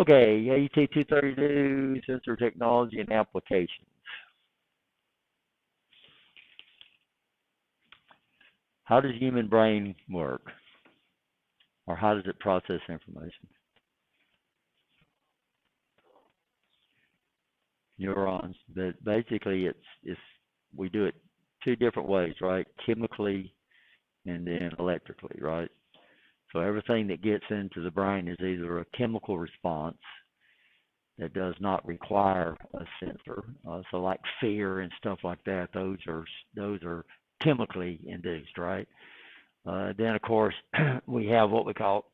Okay, AET 232, sensor technology and applications. How does human brain work? Or how does it process information? Neurons. But basically it's we do it two different ways, right? Chemically and then electrically, right? So everything that gets into the brain is either a chemical response that does not require a sensor. So like fear and stuff like that, those are chemically induced, right? Then of course we have what we call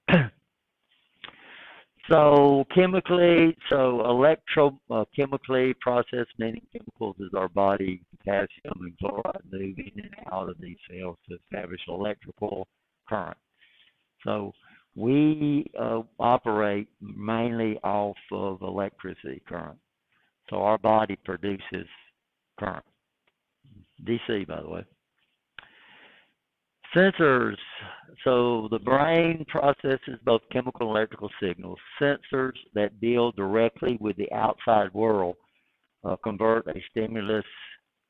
so chemically, so chemically processed meaning chemicals is our body potassium and chloride moving in and out of these cells to establish electrical current. So we operate mainly off of electricity current. So our body produces current. DC, by the way. Sensors. So the brain processes both chemical and electrical signals. Sensors that deal directly with the outside world convert a stimulus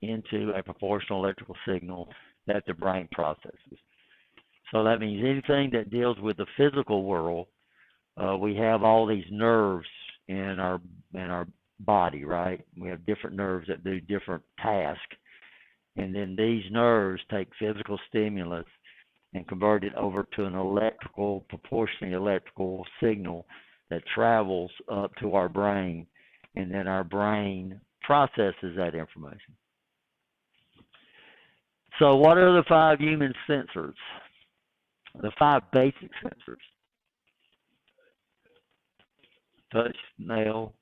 into a proportional electrical signal that the brain processes. So that means anything that deals with the physical world, we have all these nerves in our body, right? We have different nerves that do different tasks, and then these nerves take physical stimulus and convert it over to an electrical, proportionally electrical signal that travels up to our brain, and then our brain processes that information. So what are the five human sensors? The five basic sensors: touch, smell,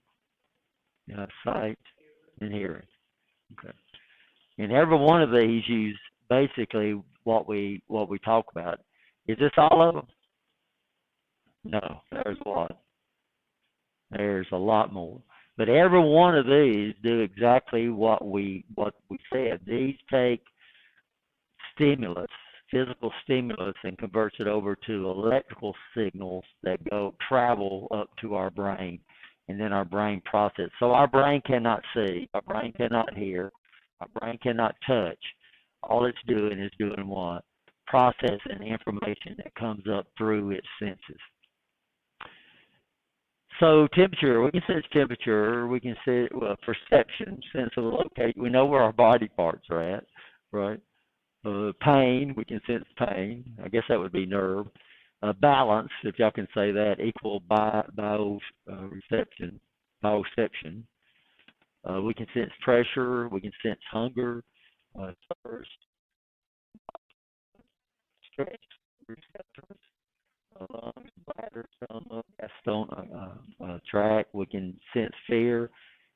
sight, and hearing. Okay. And every one of these use basically what we talk about. Is this all of them? No, there's a lot. There's a lot more. But every one of these do exactly what we said. These take stimulus, physical stimulus, and converts it over to electrical signals that go travel up to our brain, and then our brain process. So our brain cannot see, our brain cannot hear, our brain cannot touch. All it's doing is doing what? Processing information that comes up through its senses. So temperature, we can sense temperature, we can sense perception, sense of the location. We know where our body parts are at, right? Pain, we can sense pain. I guess that would be nerve. Balance, if y'all can say that, equal reception, bioception. We can sense pressure. We can sense hunger, thirst, stretch, receptors, lungs, bladder, stomach, tract. We can sense fear,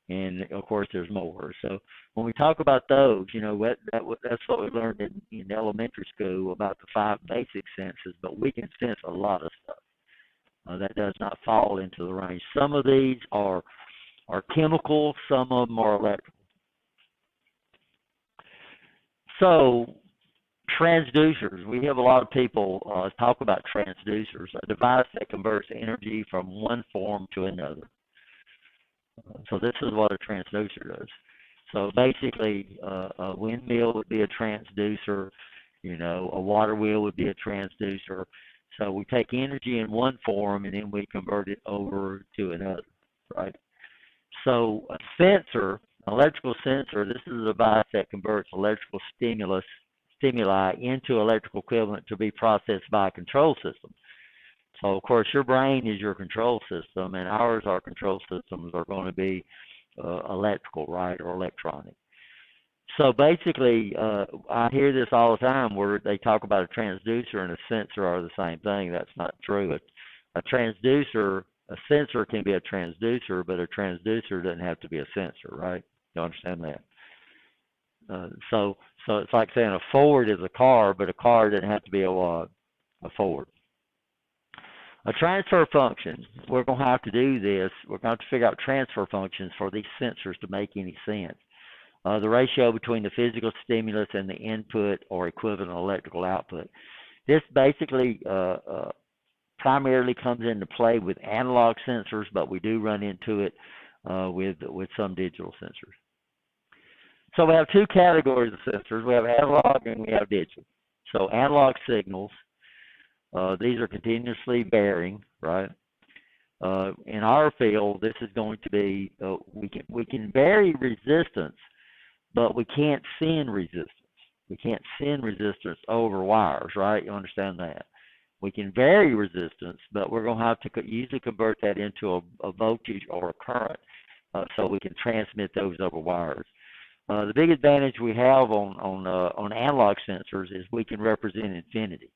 and of course, there's more. So when we talk about those, that's what we learned in elementary school about the five basic senses. But we can sense a lot of stuff that does not fall into the range. Some of these are chemical, some of them are electrical. So transducers, we have a lot of people talk about transducers, a device that converts energy from one form to another. So this is what a transducer does. So basically, a windmill would be a transducer, a water wheel would be a transducer. So we take energy in one form and then we convert it over to another, right? So a sensor, an electrical sensor, this is a device that converts electrical stimuli into electrical equivalent to be processed by a control system. So of course your brain is your control system, and our control systems are going to be electrical, right, or electronic. So basically, I hear this all the time where they talk about a transducer and a sensor are the same thing. That's not true. A sensor can be a transducer, but a transducer doesn't have to be a sensor, right? You understand that? So it's like saying a Ford is a car, but a car doesn't have to be a Ford. A transfer function, we're going to have to do this. We're going to have to figure out transfer functions for these sensors to make any sense. The ratio between the physical stimulus and the input or equivalent electrical output. This basically primarily comes into play with analog sensors, but we do run into it with some digital sensors. So we have two categories of sensors. We have analog and we have digital. So analog signals, these are continuously varying, right? In our field, this is going to be, we can vary resistance, but we can't send resistance. We can't send resistance over wires, right? You understand that? We can vary resistance, but we're going to have to usually convert that into a voltage or a current so we can transmit those over wires. The big advantage we have on analog sensors is we can represent infinity.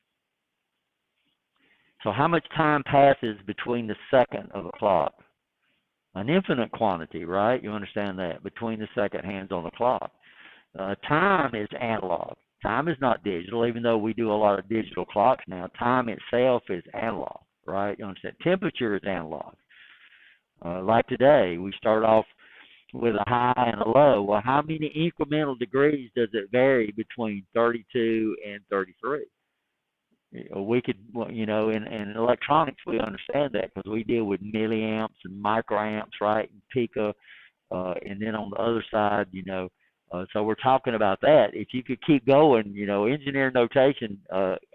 So how much time passes between the second of a clock? An infinite quantity, right? You understand that, between the second hands on the clock. Time is analog. Time is not digital, even though we do a lot of digital clocks now. Time itself is analog, right? You understand? Temperature is analog. Like today, we start off with a high and a low. Well, how many incremental degrees does it vary between 32 and 33? We could, you know, in electronics, we understand that because we deal with milliamps and microamps, right, and pico, and then on the other side, you know, so we're talking about that. If you could keep going, you know, engineering notation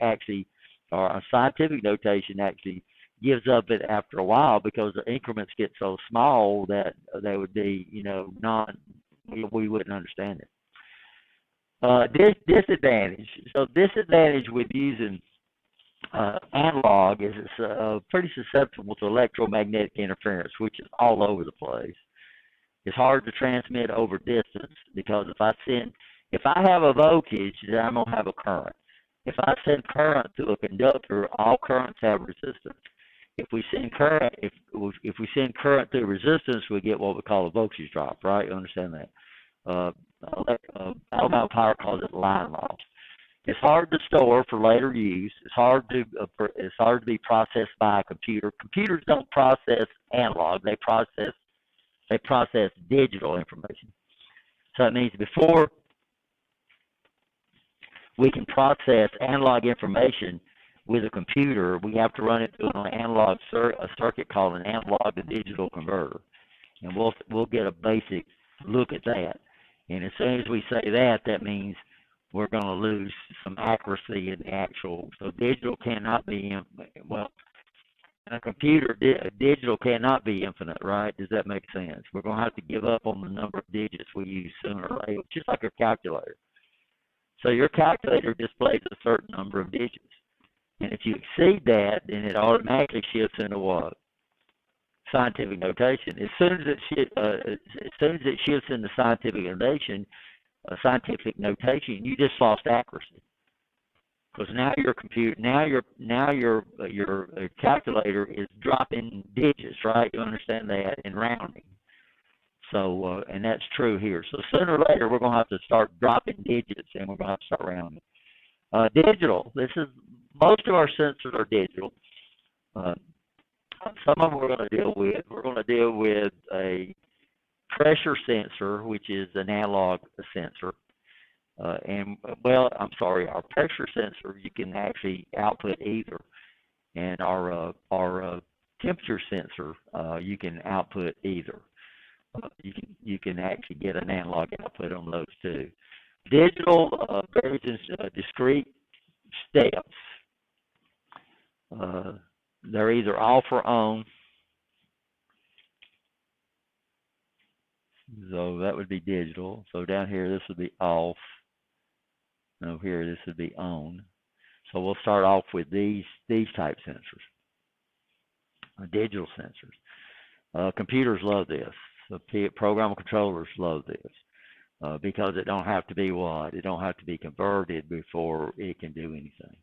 actually, or a scientific notation actually gives up it after a while because the increments get so small that they would be, you know, we wouldn't understand it. Disadvantage. So disadvantage with using analog is it's pretty susceptible to electromagnetic interference, which is all over the place. It's hard to transmit over distance because if I have a voltage, then I'm gonna have a current. If I send current through a conductor, all currents have resistance. If we send current, if we send current through resistance, we get what we call a voltage drop, right? You understand that? Alabama Power calls it line loss. It's hard to store for later use. It's hard to be processed by a computer. Computers don't process analog; they process digital information. So it means before we can process analog information with a computer, we have to run it through an analog a circuit called an analog to digital converter, and we'll get a basic look at that. And as soon as we say that, that means we're going to lose some accuracy in the actual. So digital cannot be well. In a computer, digital cannot be infinite, right? Does that make sense? We're going to have to give up on the number of digits we use sooner or later, just like a calculator. So your calculator displays a certain number of digits. And if you exceed that, then it automatically shifts into what? Scientific notation. As soon as it shifts into scientific notation, you just lost accuracy. Because now your calculator is dropping digits, right? You understand that, in rounding. So, and that's true here. So sooner or later, we're going to have to start dropping digits, and we're going to have to start rounding. Digital. Most of our sensors are digital. Some of them we're going to deal with. We're going to deal with a pressure sensor, which is an analog sensor. Our pressure sensor, you can actually output either. And our temperature sensor, you can output either. You can actually get an analog output on those two. Digital varies in discrete steps. They're either off or on. So that would be digital. So down here, this would be off. And over here, this would be on. So we'll start off with these type sensors, digital sensors. Computers love this. So programmable controllers love this because it don't have to be what? It don't have to be converted before it can do anything.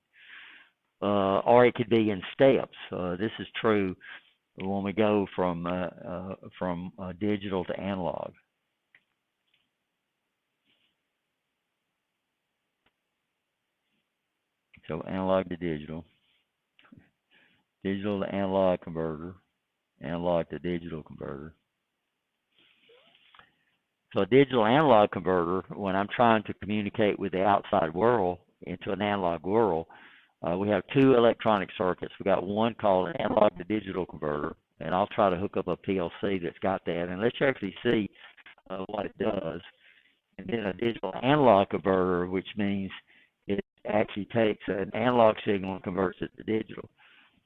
Or it could be in steps. This is true when we go from digital to analog. So analog to digital to analog converter, analog to digital converter. So a digital analog converter, when I'm trying to communicate with the outside world into an analog world, We have two electronic circuits. We got one called an analog to digital converter, and I'll try to hook up a PLC that's got that, and let's actually see what it does. And then a digital analog converter, which means it actually takes an analog signal and converts it to digital.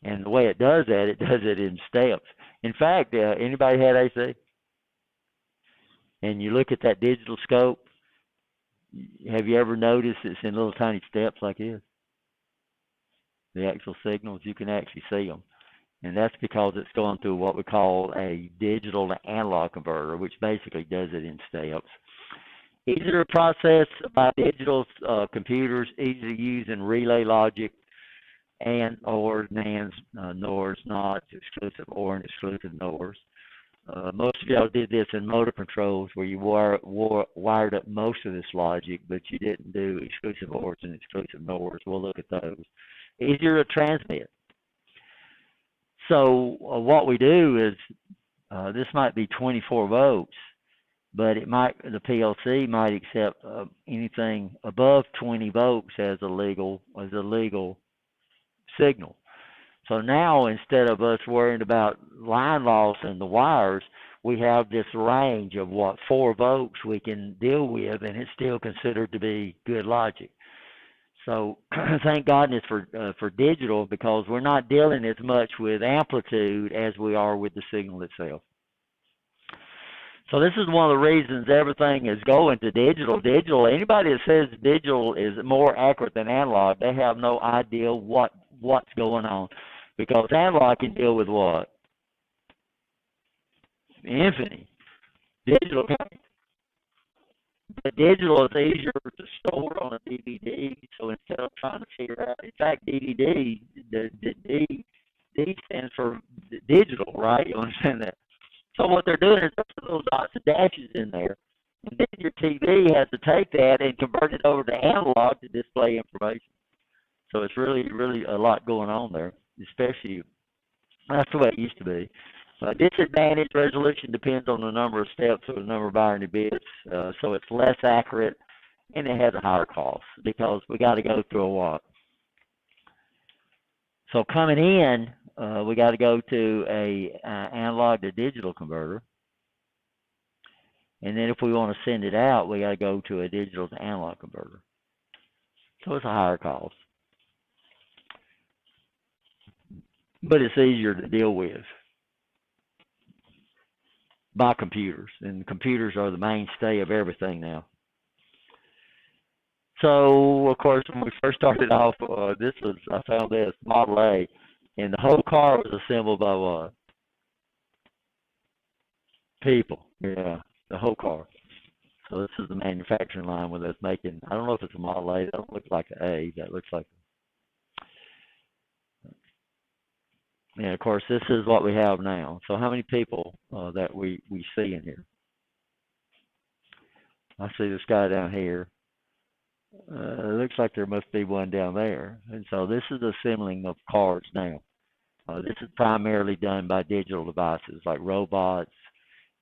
And the way it does that, it does it in steps. In fact, anybody had AC? And you look at that digital scope, have you ever noticed it's in little tiny steps like this? The actual signals, you can actually see them. And that's because it's going through what we call a digital to analog converter, which basically does it in steps. Easier to process by digital computers, easy to use in relay logic, and OR, NANDs, NORs, NOTs, exclusive OR and exclusive NORs. Most of y'all did this in motor controls where you wired up most of this logic, but you didn't do exclusive ORs and exclusive NORs. We'll look at those. Easier to transmit. So what we do is, this might be 24 volts, but the PLC might accept anything above 20 volts as a legal signal. So now, instead of us worrying about line loss in the wires, we have this range of 4 volts we can deal with, and it's still considered to be good logic. So thank goodness for digital, because we're not dealing as much with amplitude as we are with the signal itself. So this is one of the reasons everything is going to digital. Anybody that says digital is more accurate than analog, they have no idea what's going on. Because analog can deal with what? Infinity. Digital can't. But digital is easier to store on a DVD, so instead of trying to figure out, in fact, DVD, the D stands for digital, right? You understand that? So what they're doing is putting little dots and dashes in there, and then your TV has to take that and convert it over to analog to display information. So it's really, really a lot going on there, especially, that's the way it used to be. Disadvantage resolution depends on the number of steps or the number of binary bits, so it's less accurate, and it has a higher cost because we got to go through a what? So coming in, we got to go to a analog to digital converter, and then if we want to send it out, we got to go to a digital to analog converter. So it's a higher cost, but it's easier to deal with by computers, and computers are the mainstay of everything now. So, of course, when we first started off, I found this Model A, and the whole car was assembled by what? People. Yeah, the whole car. So this is the manufacturing line where that's making, I don't know if it's a Model A, that don't look like an A, that looks like, and of course, this is what we have now. So how many people that we see in here? I see this guy down here. It looks like there must be one down there. And so this is assembling of cars now. This is primarily done by digital devices like robots,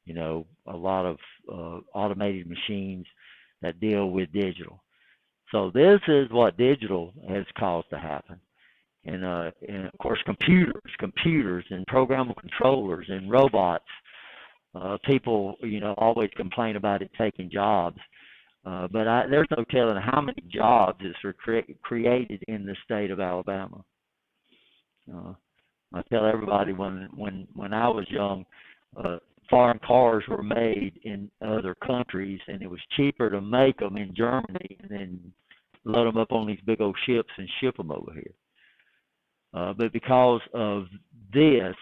a lot of automated machines that deal with digital. So this is what digital has caused to happen. And of course, computers and programmable controllers and robots. People, always complain about it taking jobs. But there's no telling how many jobs is created in the state of Alabama. I tell everybody when I was young, foreign cars were made in other countries, and it was cheaper to make them in Germany and then load them up on these big old ships and ship them over here. But because of this,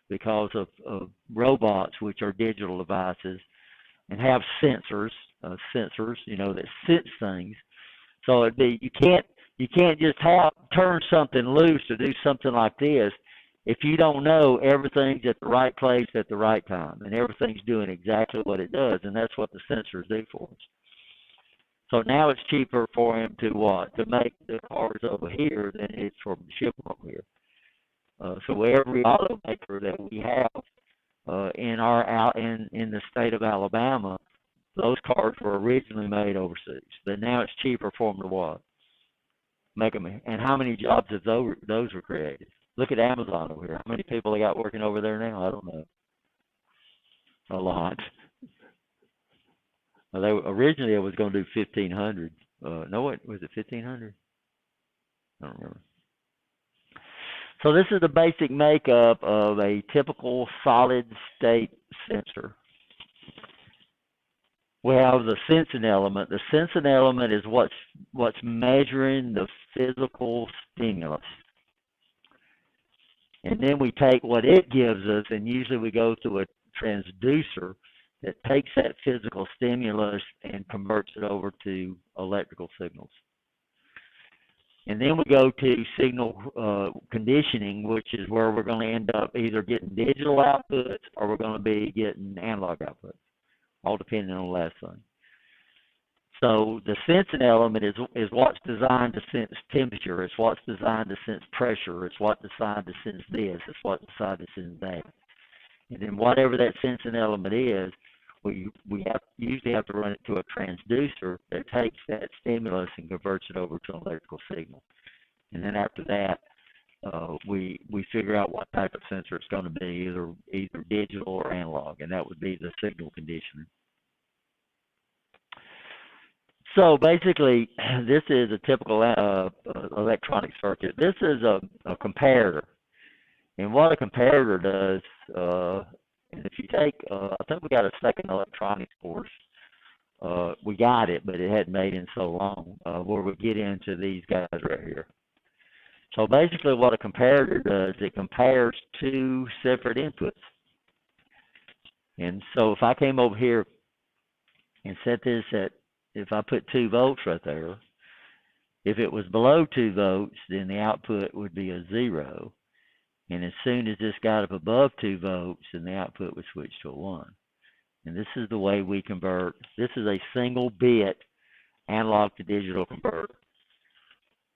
because of robots, which are digital devices and have sensors, that sense things. So you can't just turn something loose to do something like this if you don't know everything's at the right place at the right time and everything's doing exactly what it does, and that's what the sensors do for us. So now it's cheaper for him to make the cars over here than it's for them to ship them over here. So every automaker that we have in the state of Alabama, those cars were originally made overseas, but now it's cheaper for them to make them. And how many jobs have those were created? Look at Amazon over here. How many people they got working over there now? I don't know. A lot. Well, they originally it was going to do 1,500. No, what was it? 1,500? I don't remember. So this is the basic makeup of a typical solid state sensor. We have the sensing element. The sensing element is what's measuring the physical stimulus. And then we take what it gives us, and usually we go through a transducer that takes that physical stimulus and converts it over to electrical signals. And then we go to signal conditioning, which is where we're going to end up either getting digital outputs or we're going to be getting analog outputs, all depending on the last thing. So the sensing element is what's designed to sense temperature. It's what's designed to sense pressure. It's what's designed to sense this. It's what's designed to sense that. And then whatever that sensing element is, we usually have to run it to a transducer that takes that stimulus and converts it over to an electrical signal. And then after that, we figure out what type of sensor it's going to be, either digital or analog, and that would be the signal conditioner. So basically, this is a typical electronic circuit. This is a comparator. And what a comparator does, and if you take, I think we got a second electronics course. We got it, but it hadn't made in so long, where we get into these guys right here. So basically what a comparator does, it compares two separate inputs. And so if I came over here and set this at, if I put 2 volts right there, if it was below 2 volts, then the output would be a 0. And as soon as this got up above 2 volts, then the output would switch to a 1. And this is the way we convert. This is a single bit analog to digital converter.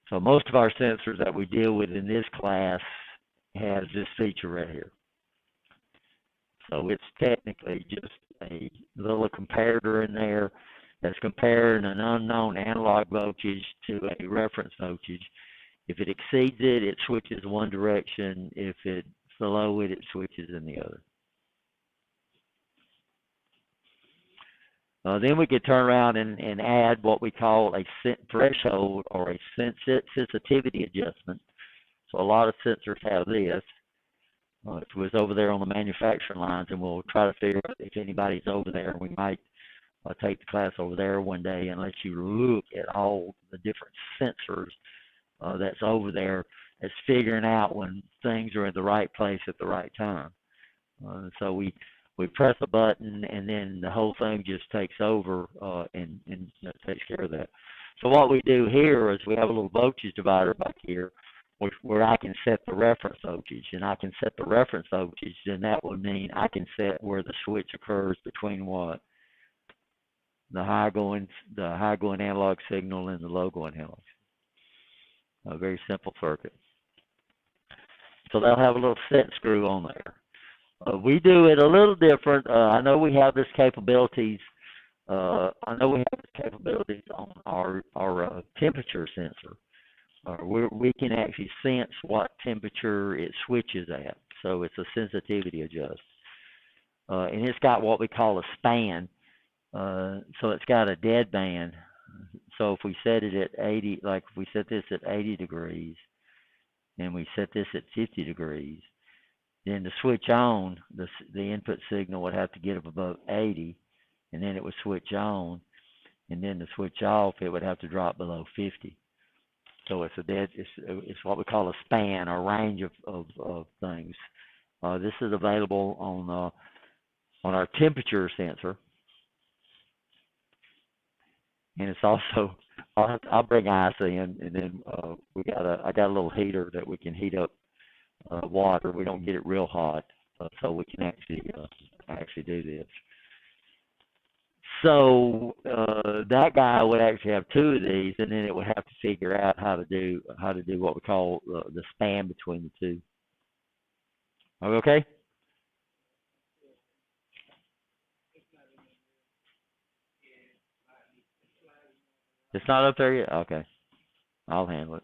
So most of our sensors that we deal with in this class has this feature right here. So it's technically just a little comparator in there that's comparing an unknown analog voltage to a reference voltage. If it exceeds it, it switches one direction. If it's below it, it switches in the other. Then we could turn around and add what we call a threshold or a sensitivity adjustment. So a lot of sensors have this. It was over there on the manufacturing lines, and we'll try to figure out if anybody's over there. We might take the class over there one day and let you look at all the different sensors that's over there. That's figuring out when things are in the right place at the right time. So we press a button, and then the whole thing just takes over and takes care of that. So what we do here is we have a little voltage divider back here where I can set the reference voltage, and I can set the reference voltage, then that would mean I can set where the switch occurs between what? The high going analog signal and the low going analog signal. A very simple circuit. So they'll have a little set screw on there. We do it a little different. I know we have this capabilities. I know we have this capabilities on our temperature sensor. We can actually sense what temperature it switches at. So it's a sensitivity adjust. And it's got what we call a span. So it's got a dead band. So if we set it at 80, like if we set this at 80 degrees, and we set this at 50 degrees, then to switch on, the input signal would have to get up above 80, and then it would switch on, and then to switch off, it would have to drop below 50. So it's it's what we call a span, or range of things. This is available on our temperature sensor, and it's also I'll bring ice in, and then I got a little heater that we can heat up water. We don't get it real hot, so we can actually do this. So that guy would actually have 2 of these, and then it would have to figure out how to do what we call the span between the two. Are we okay? It's not up there yet? Okay. I'll handle it.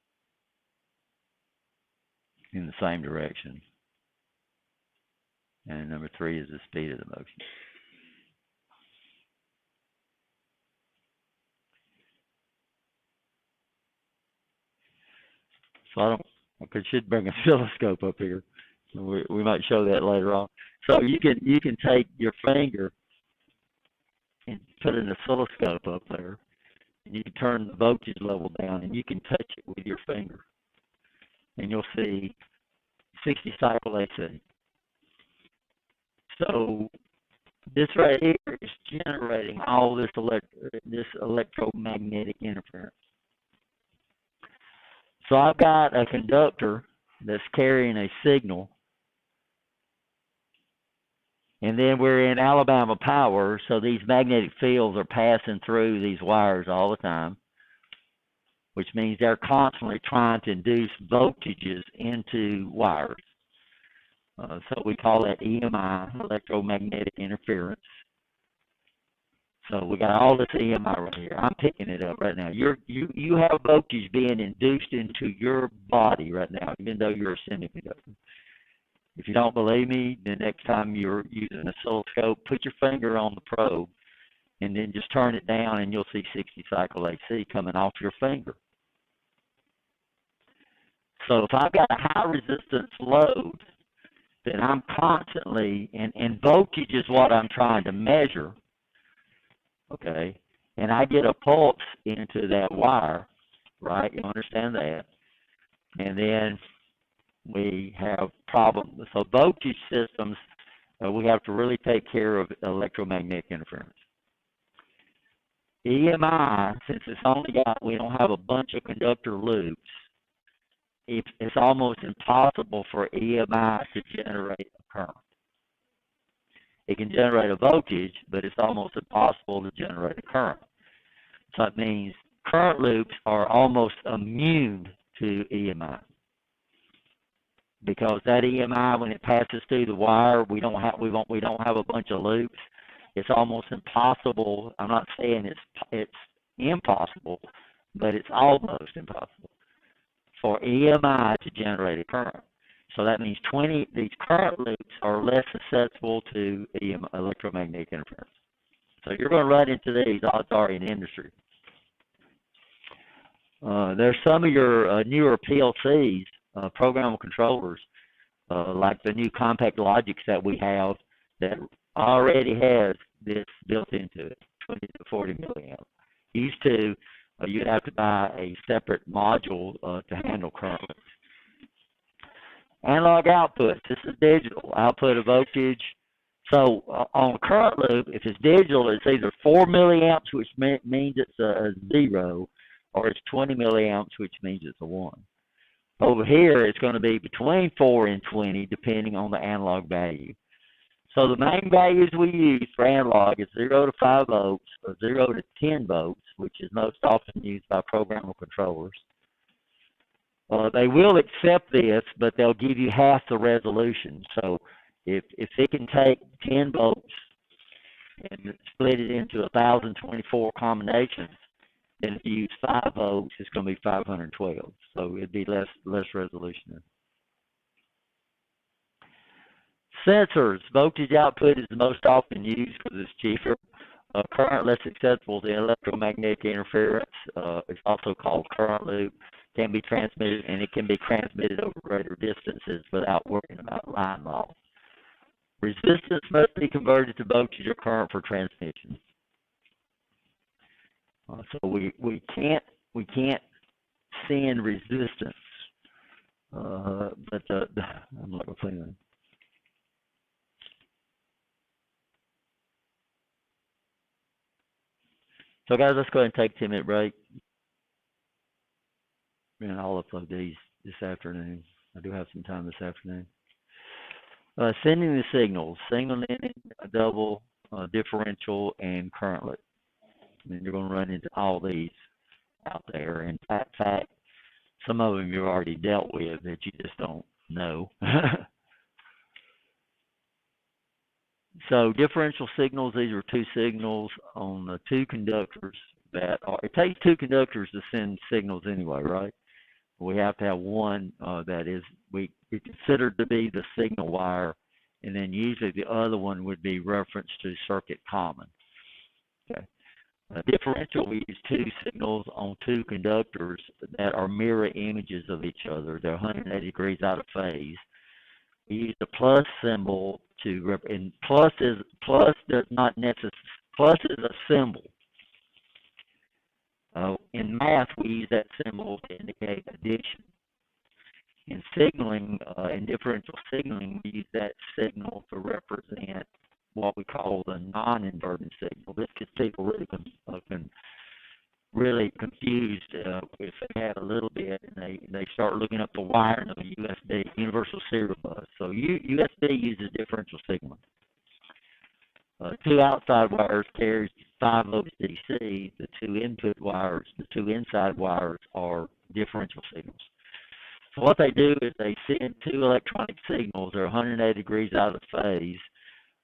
in the same direction. And number 3 is the speed of the motion. So I should bring a oscilloscope up here. We might show that later on. So you can take your finger and put an oscilloscope up there, and you can turn the voltage level down, and you can touch it with your finger, and you'll see 60 cycle AC. So this right here is generating all this electromagnetic interference. So I've got a conductor that's carrying a signal, and then we're in Alabama power, so these magnetic fields are passing through these wires all the time, which means they're constantly trying to induce voltages into wires. So we call that EMI, electromagnetic interference. So we got all this EMI right here. I'm picking it up right now. You have voltage being induced into your body right now, even though you're a semiconductor. If you don't believe me, the next time you're using an oscilloscope, put your finger on the probe and then just turn it down, and you'll see 60 cycle AC coming off your finger. So if I've got a high resistance load, then I'm constantly, and voltage is what I'm trying to measure, okay, and I get a pulse into that wire, right? You understand that? And then we have problems. So voltage systems, we have to really take care of electromagnetic interference. EMI, since we don't have a bunch of conductor loops, it's almost impossible for EMI to generate a current. It can generate a voltage, but it's almost impossible to generate a current. So it means current loops are almost immune to EMI, because that EMI, when it passes through the wire, we don't have a bunch of loops. It's almost impossible. I'm not saying it's impossible, but it's almost impossible for EMI to generate a current. So that means these current loops are less susceptible to electromagnetic interference. So you're going to run into these, odds are, in industry. There's some of your newer PLCs, programmable controllers, like the new Compact Logics that we have, that already has this built into it, 20 to 40 milliamp. Used to, you'd have to buy a separate module to handle current. Analog output, this is digital, output of voltage. So on a current loop, if it's digital, it's either 4 milliamps, which means it's a 0, or it's 20 milliamps, which means it's a 1. Over here, it's going to be between 4 and 20, depending on the analog value. So the main values we use for analog is 0 to 5 volts, or 0 to 10 volts, which is most often used by programmable controllers. They will accept this, but they'll give you half the resolution. So if it can take 10 volts and split it into 1,024 combinations, then if you use 5 volts, it's going to be 512. So it'd be less resolution. Sensors. Voltage output is the most often used because it's cheaper. Current less acceptable to electromagnetic interference. It's also called current loop. Can be transmitted, and it can be transmitted over greater distances without worrying about line loss. Resistance must be converted to voltage or current for transmission. So we can't send resistance, but I'm not going to play that. So guys, let's go ahead and take a 10-minute break. And I'll upload these this afternoon. I do have some time this afternoon. Sending the signals, single ending, double, differential, and current loop. And you're going to run into all these out there. In fact, some of them you've already dealt with that you just don't know. So differential signals, these are two signals on the two conductors that are, it takes two conductors to send signals anyway, right? We have to have one that is we considered to be the signal wire, and then usually the other one would be referenced to circuit common. Okay. Differential, we use two signals on two conductors that are mirror images of each other. They're 180 degrees out of phase. We use the plus symbol to and plus does not necessarily, plus is a symbol. In math, we use that symbol to indicate addition. In signaling, in differential signaling, we use that signal to represent what we call the non-inverting signal. This gets people really confused if they have a little bit and they start looking up the wiring of a USB, universal serial bus. So USB uses differential signaling. Two outside wires carries 5 volts DC. The two input wires, the two inside wires are differential signals. So what they do is they send two electronic signals. They're 180 degrees out of phase.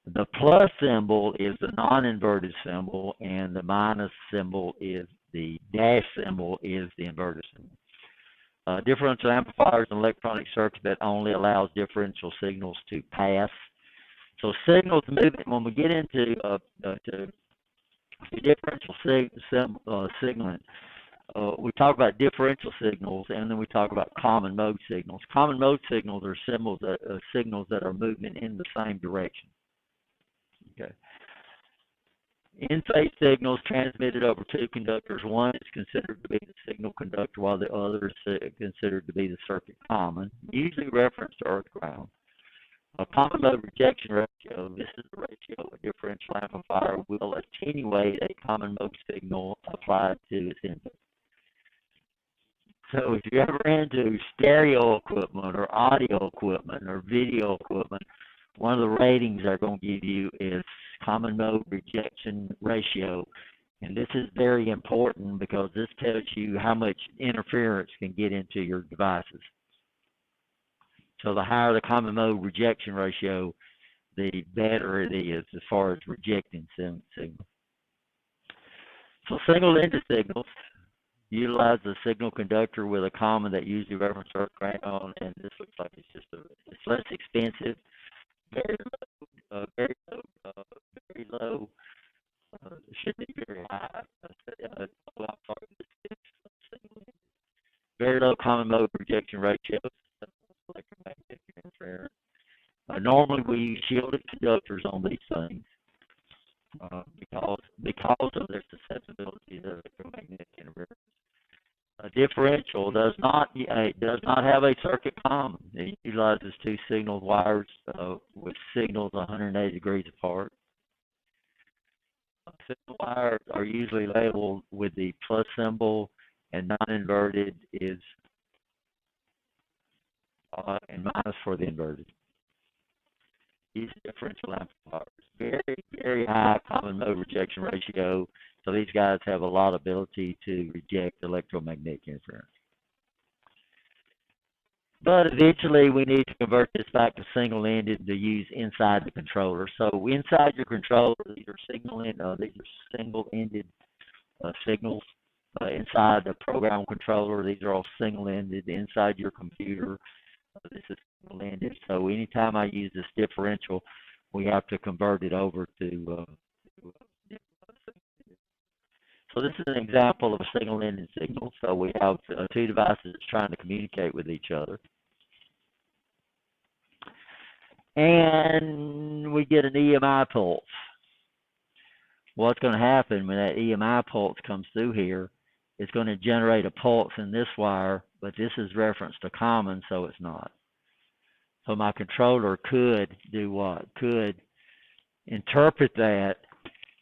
The plus symbol is the non-inverted symbol, and the minus symbol is the dash symbol is the inverted symbol. Differential amplifier is an electronic circuit that only allows differential signals to pass. So signals movement, when we get into differential signaling, we talk about differential signals, and then we talk about common mode signals. Common mode signals are signals that are moving in the same direction. Okay. In-phase signals transmitted over two conductors. One is considered to be the signal conductor, while the other is considered to be the circuit common, usually referenced to earth ground. A common mode rejection ratio, this is the ratio a differential amplifier will attenuate a common mode signal applied to its input. So if you're ever into stereo equipment or audio equipment or video equipment, one of the ratings they're going to give you is common mode rejection ratio. And this is very important because this tells you how much interference can get into your devices. So the higher the common mode rejection ratio, the better it is as far as rejecting signals. So single-ended signals utilize a signal conductor with a common that usually references earth ground, and this looks like it's less expensive, very low, should be very high. Very low common mode rejection ratio. Normally we use shielded conductors on these things because of their susceptibility to electromagnetic interference. A differential does not have a circuit common. It utilizes two signal wires with signals 180 degrees apart. Signal wires are usually labeled with the plus symbol, and non-inverted is and minus for the inverted. These differential amplifiers, very, very high common mode rejection ratio. So these guys have a lot of ability to reject electromagnetic interference. But eventually we need to convert this back to single-ended to use inside the controller. So inside your controller, these are single-ended signals. Inside the program controller, these are all single-ended. Inside your computer, this is single-ended. So anytime I use this differential, we have to convert it over to so this is an example of a single-ended signal. So we have two devices trying to communicate with each other. And we get an EMI pulse. What's going to happen when that EMI pulse comes through here, it's going to generate a pulse in this wire, but this is referenced to common, so it's not. So my controller could do what? Could interpret that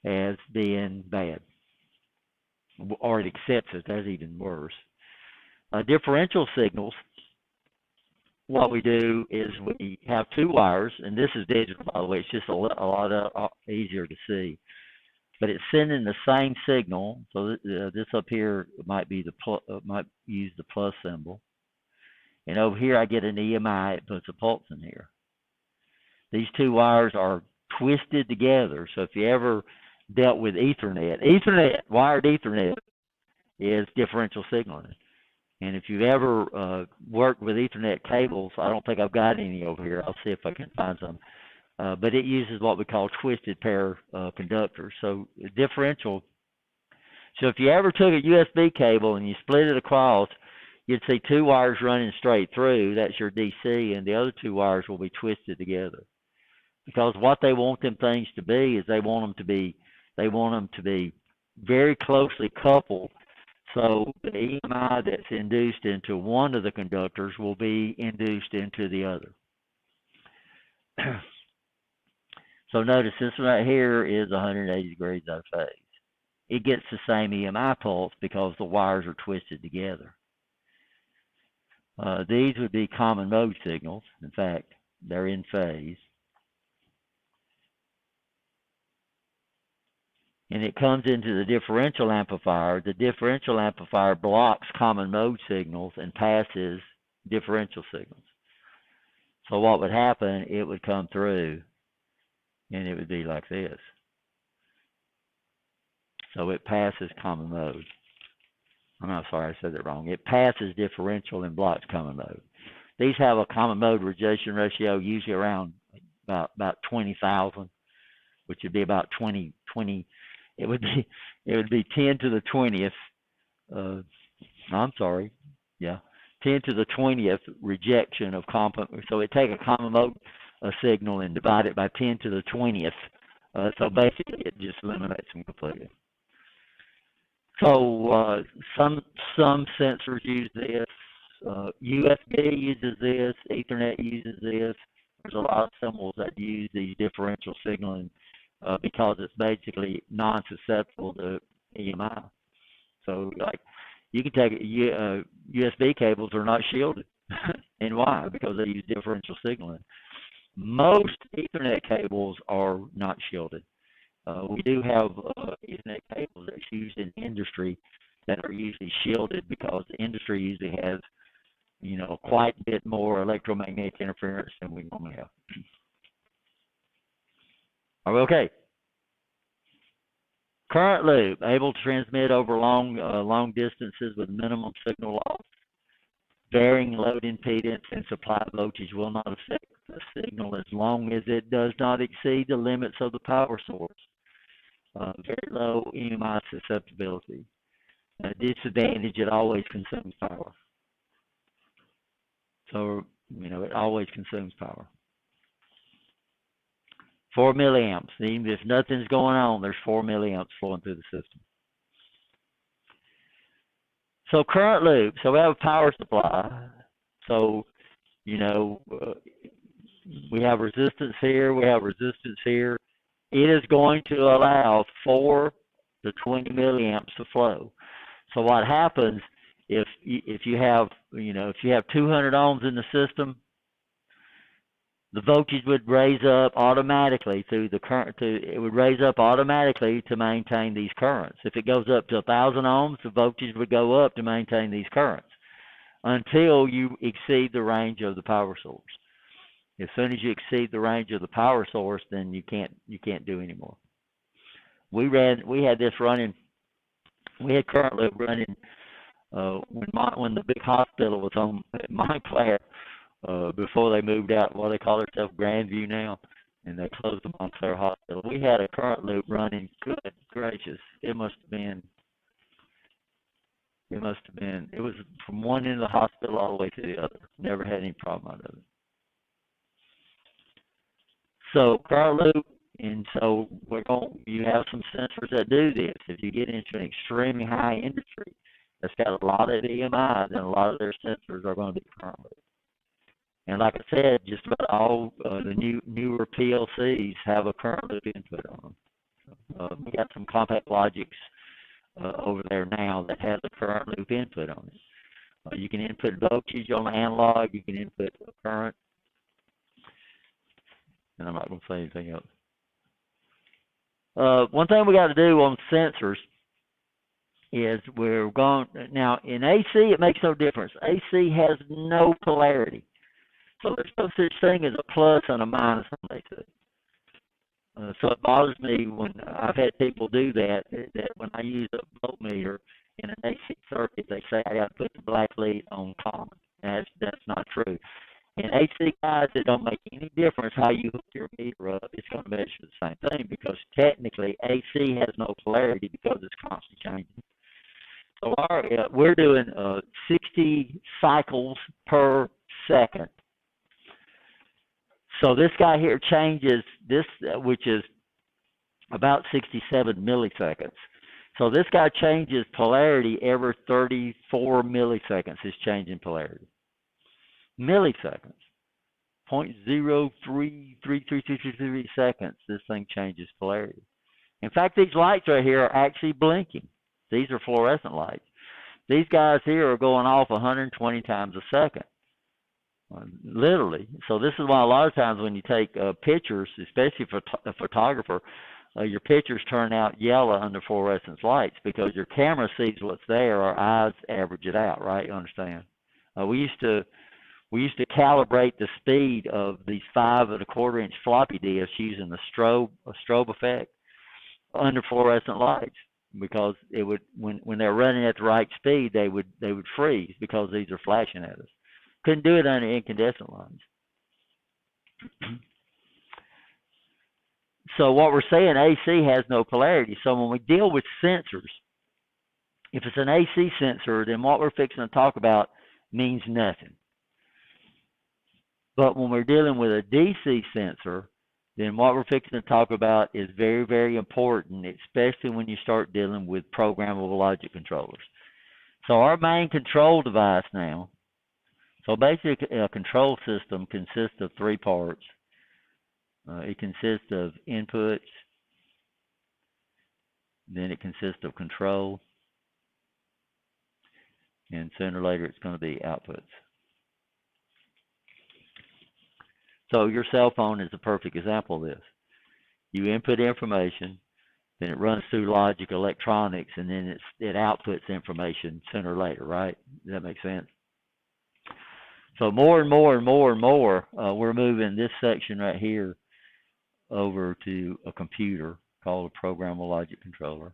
as being bad. Or it accepts it. That's even worse. Differential signals, what we do is we have two wires, and this is digital, by the way. It's just a lot easier to see. But it's sending the same signal. So this up here might be might use the plus symbol. And over here I get an EMI. It puts a pulse in here. These two wires are twisted together. So if you ever dealt with Ethernet, wired Ethernet is differential signaling. And if you've ever worked with Ethernet cables, I don't think I've got any over here. I'll see if I can find some. But it uses what we call twisted pair conductors. So differential. So if you ever took a USB cable and you split it across, you'd see two wires running straight through. That's your DC, and the other two wires will be twisted together. Because what they want them things to be is they want them to be very closely coupled. So the EMI that's induced into one of the conductors will be induced into the other. So notice this one right here is 180 degrees out of phase. It gets the same EMI pulse because the wires are twisted together. These would be common mode signals. In fact, they're in phase. And it comes into the differential amplifier. The differential amplifier blocks common mode signals and passes differential signals. So what would happen, it would come through, and it would be like this. So it passes common mode. I'm sorry, I said that wrong. It passes differential and blocks common mode. These have a common mode rejection ratio usually around about 20,000, which would be about 20. It would be 10 to the 20th. I'm sorry. Yeah, 10 to the 20th rejection of so it take a common mode signal and divide it by 10 to the 20th. So basically, it just eliminates them completely. So some sensors use this. USB uses this. Ethernet uses this. There's a lot of symbols that use these differential signaling because it's basically non-susceptible to EMI. So, like, you can take USB cables are not shielded, and why? Because they use differential signaling. Most Ethernet cables are not shielded. We do have Ethernet cables that's used in industry that are usually shielded because the industry usually has, quite a bit more electromagnetic interference than we normally have. Are we okay? Current loop, able to transmit over long distances with minimum signal loss. Varying load impedance and supply voltage will not affect the signal as long as it does not exceed the limits of the power source. Very low EMI susceptibility. Disadvantage, it always consumes power. So, it always consumes power. 4 milliamps. Even if nothing's going on, there's 4 milliamps flowing through the system. So current loop. So we have a power supply. So, we have resistance here. We have resistance here. It is going to allow 4 to 20 milliamps to flow. So what happens if you have 200 ohms in the system, the voltage would raise up automatically through the current. It would raise up automatically to maintain these currents. If it goes up to 1,000 ohms, the voltage would go up to maintain these currents until you exceed the range of the power source. As soon as you exceed the range of the power source, then you can't do anymore. We had this running. We had current loop running when the big hospital was on Montclair. Before they moved out, they call themselves Grandview now, and they closed the Montclair Hospital. We had a current loop running. Good gracious, it must have been. It was from one end of the hospital all the way to the other. Never had any problem out of it. So current loop, and so you have some sensors that do this. If you get into an extremely high industry that's got a lot of EMI, then a lot of their sensors are going to be current loop. And like I said, just about all the newer PLCs have a current loop input on them. We got some Compact Logics over there now that has a current loop input on it. You can input voltage on the analog. You can input current. And I'm not going to say anything else. One thing we got to do on sensors is now in AC, it makes no difference. AC has no polarity. So there's no such thing as a plus and a minus on AC. So it bothers me when I've had people do that when I use a voltmeter In an AC circuit, they say I got to put the black lead on common. That's not true. In AC, guys, it don't make any difference how you hook your meter up. It's going to measure the same thing because technically AC has no polarity because it's constantly changing. So we're doing 60 cycles per second. So this guy here changes this, which is about 67 milliseconds. So this guy changes polarity every 34 milliseconds. Is changing polarity. Milliseconds. 0.033333 seconds, this thing changes polarity. In fact, these lights right here are actually blinking. These are fluorescent lights. These guys here are going off 120 times a second, literally. So this is why a lot of times when you take pictures, especially for a photographer, your pictures turn out yellow under fluorescent lights because your camera sees what's there. Our eyes average it out, right? You understand? We used to calibrate the speed of these 5 1/4 inch floppy disks using the strobe effect under fluorescent lights, because it would, when they're running at the right speed, they would freeze because these are flashing at us. Couldn't do it under incandescent lines. So what we're saying, AC has no polarity. So when we deal with sensors, if it's an AC sensor, then what we're fixing to talk about means nothing. But when we're dealing with a DC sensor, then what we're fixing to talk about is very, very important, especially when you start dealing with programmable logic controllers. So our main control device now, so basically a control system consists of 3 parts. It consists of inputs, then it consists of control, and sooner or later it's going to be outputs. So your cell phone is a perfect example of this. You input information, then it runs through logic, electronics, and then it outputs information sooner or later, right? Does that make sense? So more and more and more and more, we're moving this section right here over to a computer called a programmable logic controller.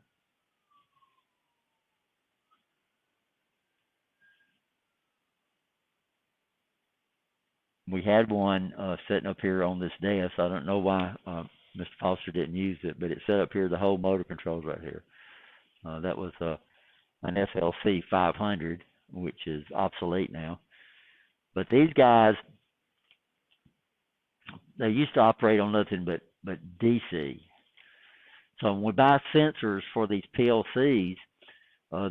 We had one sitting up here on this desk. I don't know why Mr. Foster didn't use it, but it's set up here, the whole motor controls right here. That was an SLC 500, which is obsolete now. But these guys, they used to operate on nothing but DC. So when we buy sensors for these PLCs,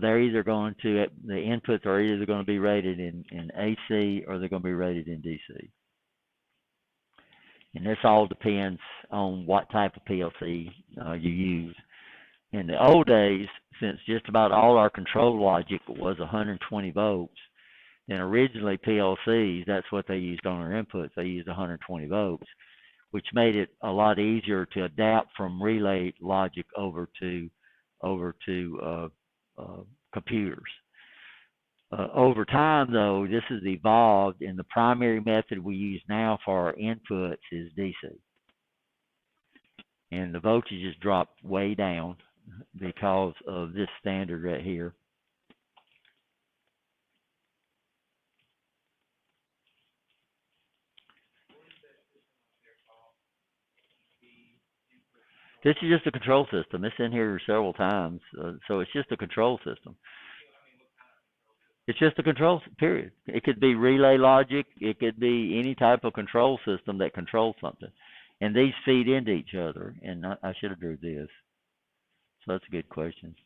they're either going to, the inputs are either going to be rated in AC or they're going to be rated in DC. And this all depends on what type of PLC you use. In the old days, since just about all our control logic was 120 volts, then originally PLCs, that's what they used on their inputs. They used 120 volts, which made it a lot easier to adapt from relay logic over to computers. Over time, though, this has evolved, and the primary method we use now for our inputs is DC. And the voltage has dropped way down because of this standard right here. This is just a control system. It's in here several times, so it's just a control system. It's just a control, period. It could be relay logic. It could be any type of control system that controls something. And these feed into each other. And I should have drew this. So that's a good question.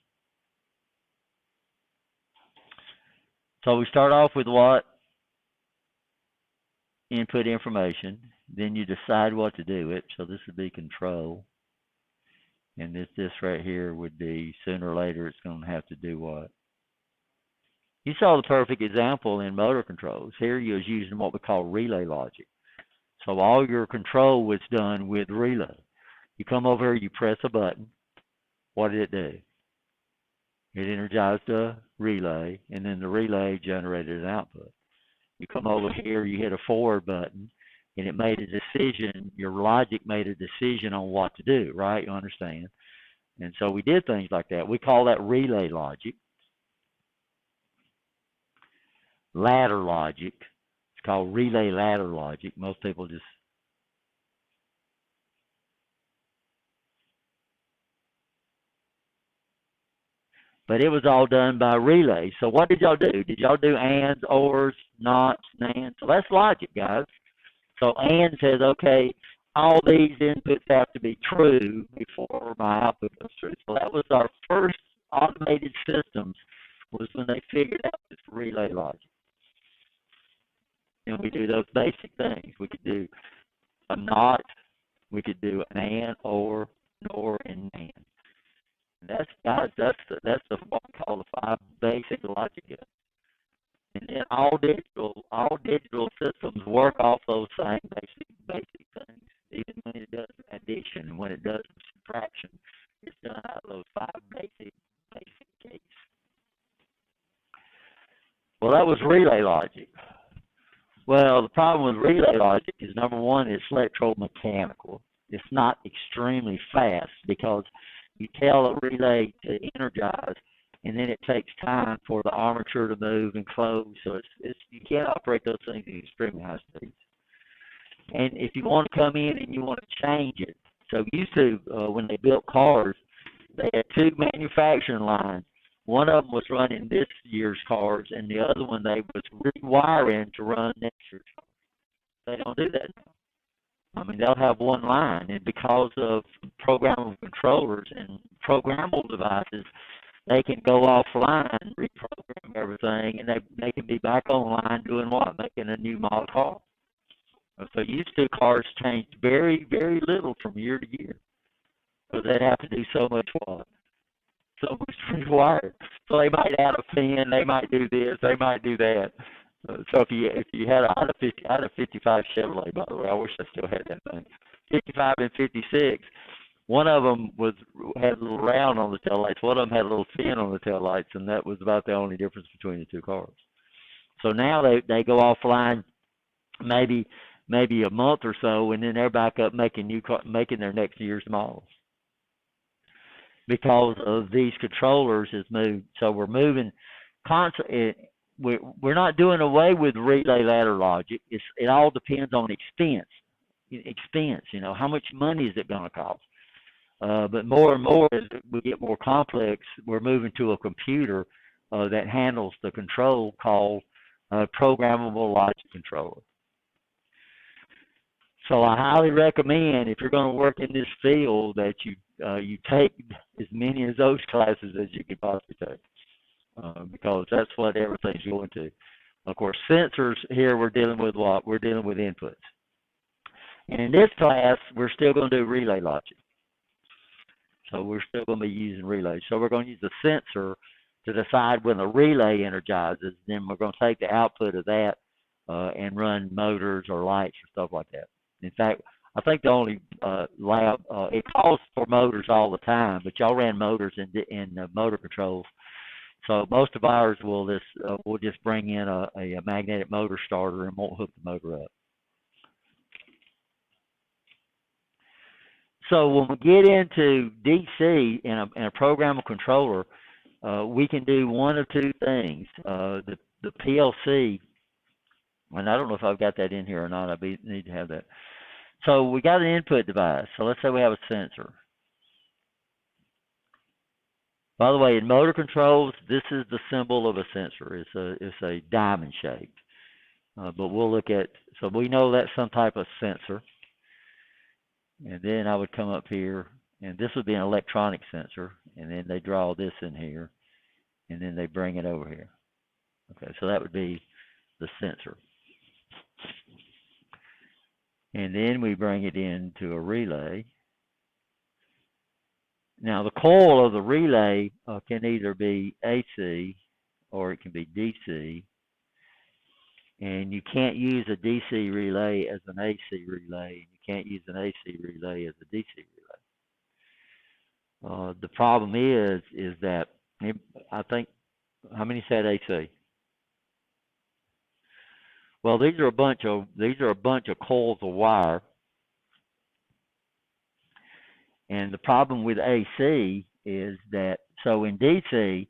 So we start off with what? Input information. Then you decide what to do it. So this would be control. And this right here would be, sooner or later, it's going to have to do what? You saw the perfect example in motor controls. Here you was using what we call relay logic. So all your control was done with relay. You come over here, you press a button. What did it do? It energized a relay, and then the relay generated an output. You come over here, you hit a forward button, and it made a decision. Your logic made a decision on what to do, right? You understand? And so we did things like that. We call that relay logic. ladder logic. It's called relay ladder logic. Most people just but it was all done by relay. So what did y'all do? Did y'all do ands, ors, nots, nands? So that's logic, guys. So and says, okay, all these inputs have to be true before my output goes through. So that was our first automated systems was when they figured out this relay logic. And we do those basic things. We could do a not, we could do an and, or, nor, and nan. That's guys, that's the what we call the five basic logic. And then all digital systems work off those same basic things. Even when it does addition and when it does subtraction, it's done out of those five basic keys. Well, that was relay logic. Well, the problem with relay logic is number one, it's electromechanical. It's not extremely fast because you tell a relay to energize, and then it takes time for the armature to move and close. So it's you can't operate those things at extremely high speeds. And if you want to come in and you want to change it, so used to when they built cars, they had two manufacturing lines. One of them was running this year's cars, and the other one they was rewiring to run next year's cars. They don't do that now. I mean, they'll have one line, and because of programmable controllers and programmable devices, they can go offline, reprogram everything, and they can be back online doing what? Making a new model car. So used to cars changed very, very little from year to year. So they'd have to do so much what? So much rewired. So they might add a pin, they might do this, they might do that. So if you had I had a 55 Chevrolet, by the way. I wish I still had that thing. 55 and 56. One of them had a little round on the taillights. One of them had a little fin on the taillights, and that was about the only difference between the two cars. So now they go offline maybe a month or so, and then they're back up making their next year's models because of these controllers is moved. So we're moving constantly. We're not doing away with relay ladder logic. It all depends on expense. You know, how much money is it going to cost? But more and more as we get more complex, we're moving to a computer that handles the control called programmable logic controller. So I highly recommend, if you're going to work in this field, that you take as many of those classes as you can possibly take, because that's what everything's going to. Of course, sensors here, we're dealing with what? We're dealing with inputs. And in this class, we're still going to do relay logic. So we're still going to be using relays. So we're going to use the sensor to decide when the relay energizes. Then we're going to take the output of that and run motors or lights or stuff like that. In fact, I think the only lab, it calls for motors all the time, but y'all ran motors in motor controls. So most of ours will just bring in a magnetic motor starter and won't hook the motor up. So when we get into DC in a programmable controller, we can do one of two things. The PLC, and I don't know if I've got that in here or not. I need to have that. So we got an input device. So let's say we have a sensor. By the way, in motor controls, this is the symbol of a sensor. It's a diamond shaped. But we'll look at, so we know that's some type of sensor. And then I would come up here, and this would be an electronic sensor, and then they draw this in here, and then they bring it over here. Okay, so that would be the sensor. And then we bring it into a relay. Now, the coil of the relay can either be AC or it can be DC. And you can't use a DC relay as an AC relay. You can't use an AC relay as a DC relay. The problem is that I think, how many said AC? Well, these are a bunch of coils of wire. And the problem with AC is that, so in DC,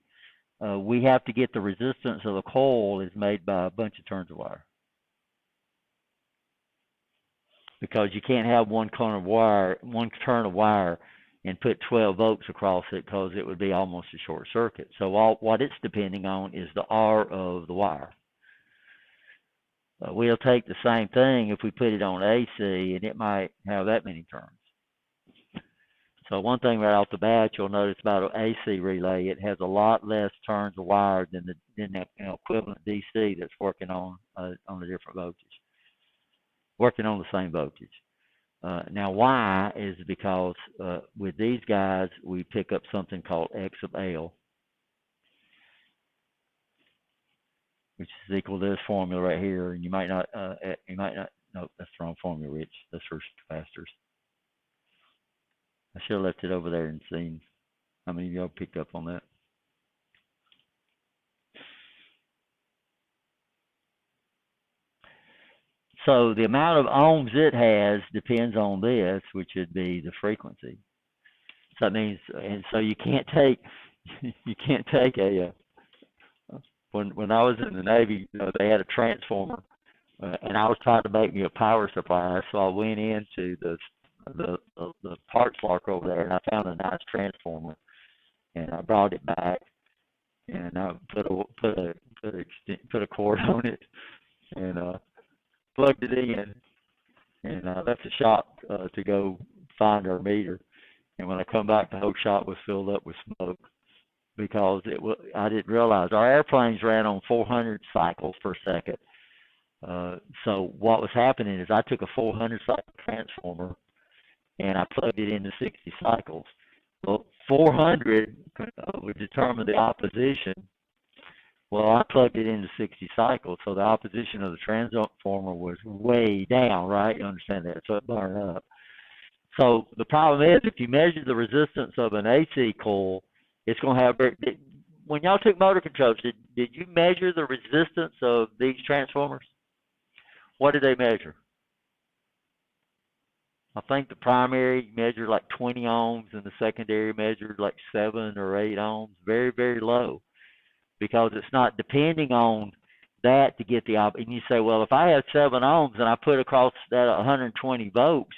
we have to get the resistance of the coil is made by a bunch of turns of wire. Because you can't have one turn of wire and put 12 volts across it, because it would be almost a short circuit. So what it's depending on is the R of the wire. We'll take the same thing if we put it on AC, and it might have that many turns. So one thing right off the bat, you'll notice about an AC relay, it has a lot less turns of wire than that equivalent DC that's working on a different voltage, working on the same voltage. Now, why is because with these guys, we pick up something called X of L, which is equal to this formula right here. And you might not, no, that's the wrong formula, Rich. That's for capacitors. I should have left it over there and seen how many of y'all picked up on that. So the amount of ohms it has depends on this, which would be the frequency. So that means, and so you can't take a when I was in the Navy, they had a transformer, and I was trying to make me a power supply. So I went into the parts locker over there, and I found a nice transformer, and I brought it back, and I put a cord on it, and plugged it in, and I left the shop to go find our meter. And when I come back, the whole shop was filled up with smoke, because I didn't realize our airplanes ran on 400 cycles per second. So what was happening is I took a 400 cycle transformer and I plugged it into 60 cycles. Well, 400 would determine the opposition. Well, I plugged it into 60 cycles, so the opposition of the transformer was way down, right? You understand that? So it burned up. So the problem is, if you measure the resistance of an AC coil, it's going to have. When y'all took motor controls, did you measure the resistance of these transformers? What did they measure? I think the primary measured like 20 ohms, and the secondary measured like 7 or 8 ohms. Very, very low, because it's not depending on that to get the and you say, well, if I have 7 ohms and I put across that 120 volts,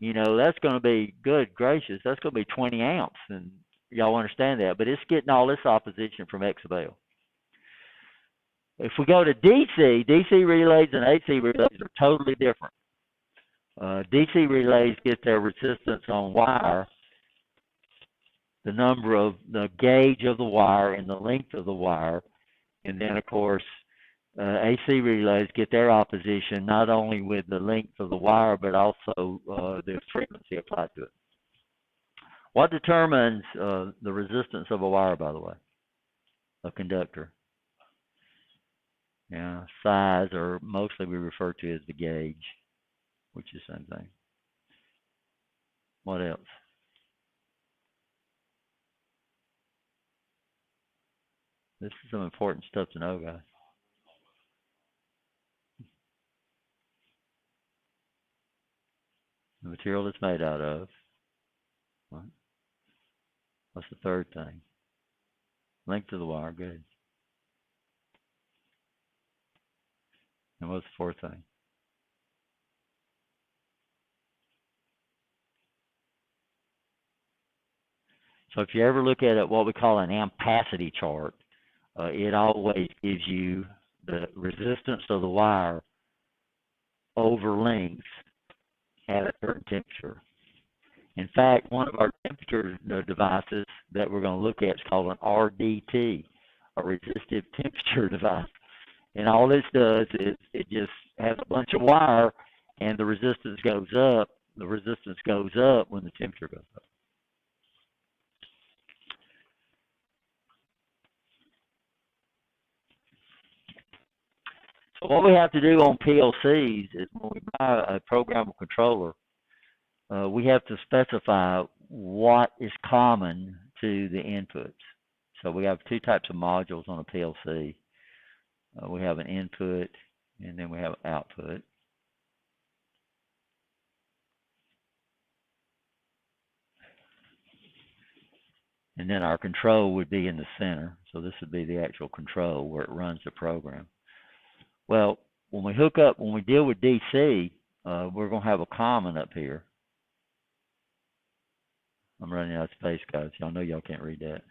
that's going to be, good gracious, that's going to be 20 amps, and y'all understand that. But it's getting all this opposition from X of L. If we go to DC relays and AC relays are totally different. DC relays get their resistance on wire, the number of the gauge of the wire and the length of the wire, and then of course AC relays get their opposition not only with the length of the wire but also the frequency applied to it. What determines the resistance of a wire, by the way? A conductor. Yeah, size, or mostly we refer to as the gauge, which is the same thing. What else? This is some important stuff to know, guys. The material it's made out of. What? What's the third thing? Length of the wire, good. And what's the fourth thing? So if you ever look at it, what we call an ampacity chart, it always gives you the resistance of the wire over length at a certain temperature. In fact, one of our temperature devices that we're going to look at is called an RDT, a resistive temperature device. And all this does is it just has a bunch of wire, and the resistance goes up. The resistance goes up when the temperature goes up. So what we have to do on PLCs is when we buy a programmable controller, we have to specify what is common to the inputs. So we have two types of modules on a PLC. We have an input, and then we have an output. And then our control would be in the center. So this would be the actual control where it runs the program. Well, when we deal with DC, we're going to have a common up here. I'm running out of space, guys. Y'all know y'all can't read that.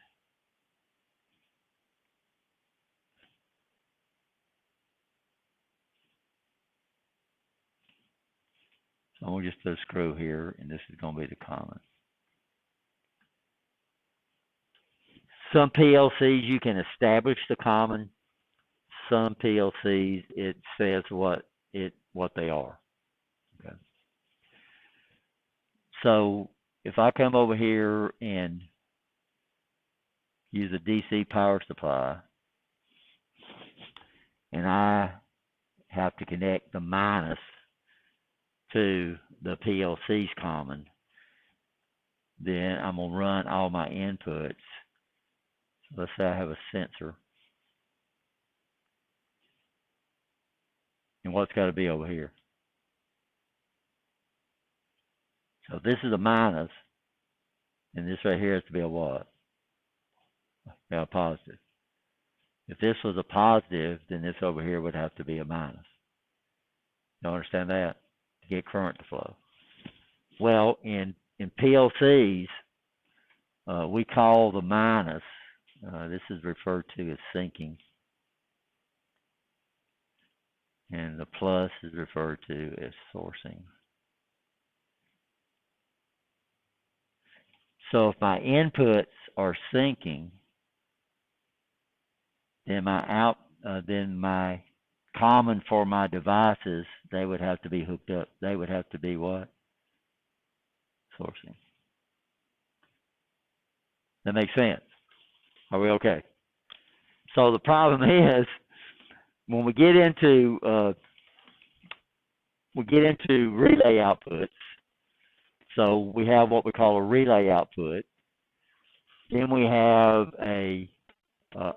So I'm going to just put a screw here, and this is going to be the common. Some PLCs you can establish the common. Some PLCs it says what they are. Okay. So if I come over here and use a DC power supply, and I have to connect the minus to the PLC's common, then I'm going to run all my inputs. So let's say I have a sensor. And what's got to be over here? So this is a minus, and this right here has to be a what? Yeah, a positive. If this was a positive, then this over here would have to be a minus. You understand that? To get current to flow. Well, in PLCs, we call the minus, this is referred to as sinking, and the plus is referred to as sourcing. So if my inputs are sinking, then my common for my devices, they would have to be hooked up. They would have to be what? Sourcing. That makes sense. Are we okay? So the problem is when we get into relay outputs. So we have what we call a relay output. Then we have a I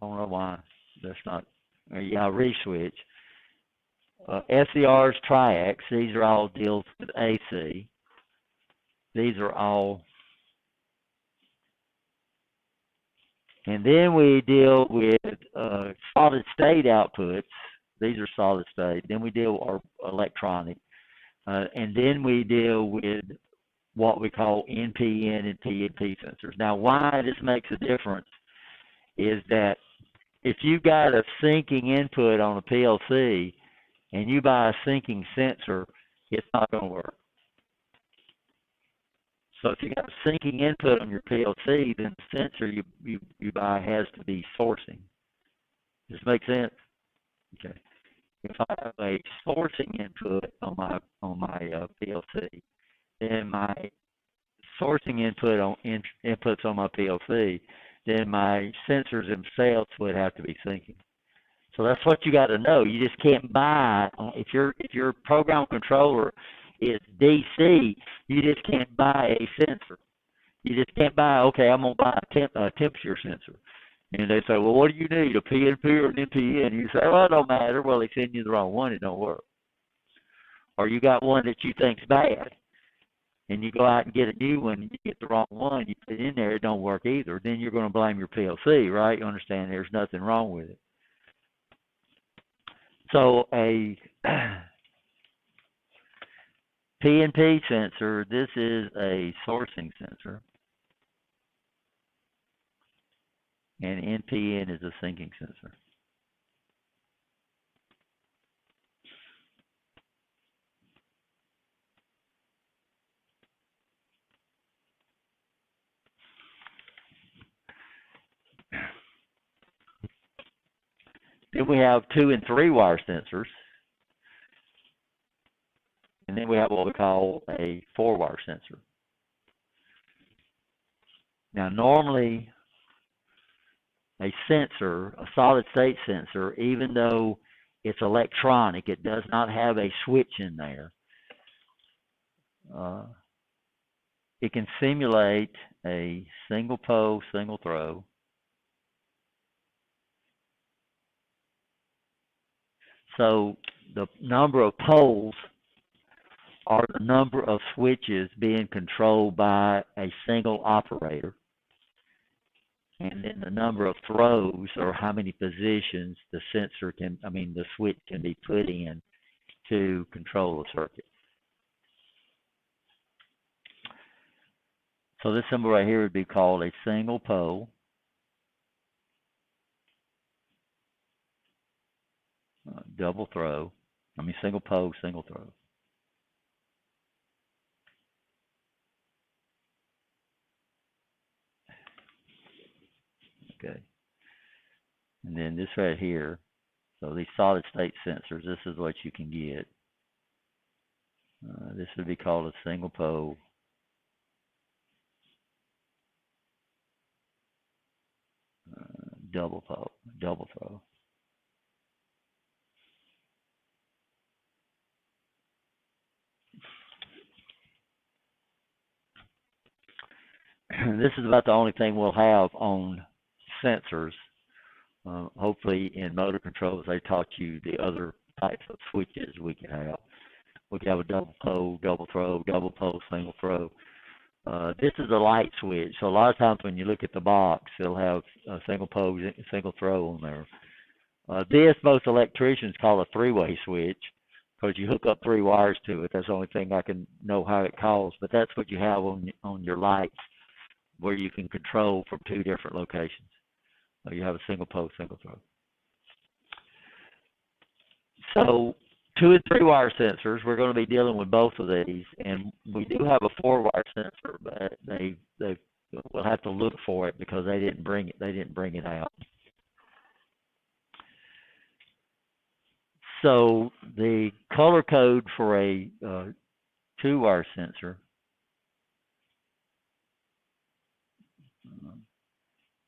don't know why that's not reswitch. SCRs, triacs, these are all deals with AC. These are all, and then we deal with solid state outputs. These are solid state. Then we deal with our electronic, and then we deal with what we call NPN and PNP sensors. Now, why this makes a difference is that if you got a syncing input on a PLC and you buy a syncing sensor, it's not going to work. So if you got a syncing input on your PLC, then the sensor you buy has to be sourcing. Does this make sense? Okay. If I have a sourcing input on my PLC, then my sourcing inputs on my PLC, then my sensors themselves would have to be syncing. So that's what you got to know. You just can't buy, if your program controller is DC, you just can't buy a sensor. You just can't buy, okay, I'm going to buy a temperature sensor. And they say, well, what do you need, a PNP or an NPN? You say, well, it don't matter. Well, they send you the wrong one, it don't work. Or you got one that you think's bad, and you go out and get a new one, and you get the wrong one, you put it in there, it don't work either. Then you're going to blame your PLC, right? You understand there's nothing wrong with it. So a PNP sensor, this is a sourcing sensor, and NPN is a syncing sensor. Then we have 2 and 3 wire sensors. And then we have what we call a 4-wire sensor. Now, normally, a sensor, a solid-state sensor, even though it's electronic, it does not have a switch in there. It can simulate a single pole, single throw. So the number of poles are the number of switches being controlled by a single operator. And then the number of throws, or how many positions the the switch can be put in to control the circuit. So this symbol right here would be called a single pole. Double throw. Single pole, single throw. Okay. And then this right here, so these solid state sensors, this is what you can get. This would be called a single pole. Double pole, double throw. This is about the only thing we'll have on sensors. Hopefully in motor controls they taught you the other types of switches we can have. We can have a double pole, double throw, double pole, single throw. This is a light switch, so a lot of times when you look at the box, it'll have a single pole, single throw on there. This, most electricians call a three-way switch because you hook up 3 wires to it. That's the only thing I can know how it calls, but that's what you have on your lights, where you can control from 2 different locations. So you have a single pole, single throw. So 2 and 3 wire sensors, we're going to be dealing with both of these, and we do have a 4-wire sensor, but they will have to look for it because they didn't bring it out. So the color code for a 2-wire sensor,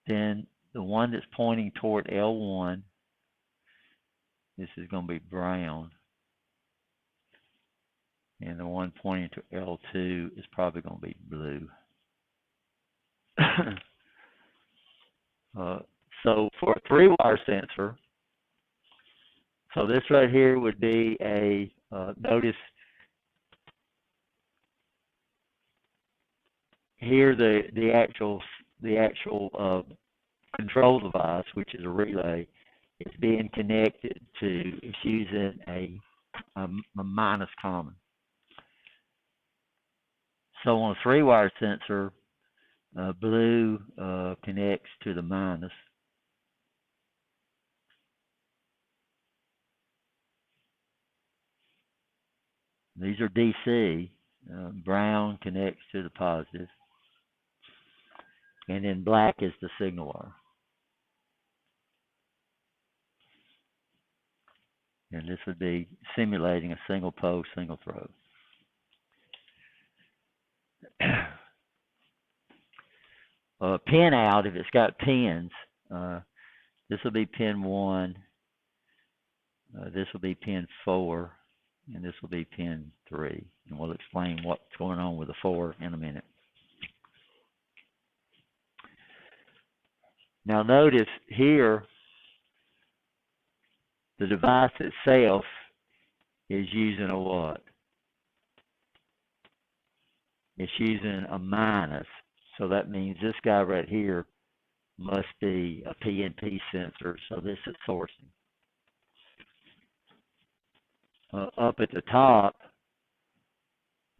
then the one that's pointing toward L1, this is going to be brown. And the one pointing to L2 is probably going to be blue. So for a 3-wire sensor, so this right here would be a, notice here the actual control device, which is a relay, is being connected to, it's using a minus common. So on a 3-wire sensor, blue connects to the minus. These are DC. Brown connects to the positive. And then black is the signal wire. And this would be simulating a single pole, single throw. Pin out, if it's got pins, this will be pin 1, this will be pin 4, and this will be pin 3. And we'll explain what's going on with the 4 in a minute. Now notice here, the device itself is using a what? It's using a minus. So that means this guy right here must be a PNP sensor. So this is sourcing. Up at the top,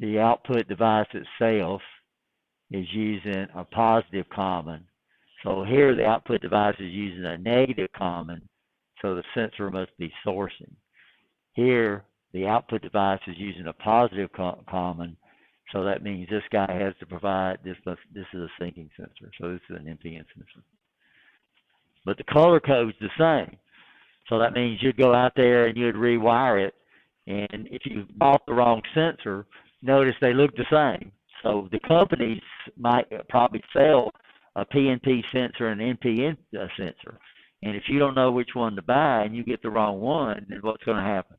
the output device itself is using a positive common. So here the output device is using a negative common, so the sensor must be sourcing. Here the output device is using a positive common, so that means this guy has to provide, this is a sinking sensor, so this is an NPN sensor. But the color code's the same. So that means you'd go out there and you'd rewire it, and if you bought the wrong sensor, notice they look the same. So the companies might probably sell a PNP sensor and an NPN sensor. And if you don't know which one to buy and you get the wrong one, then what's going to happen?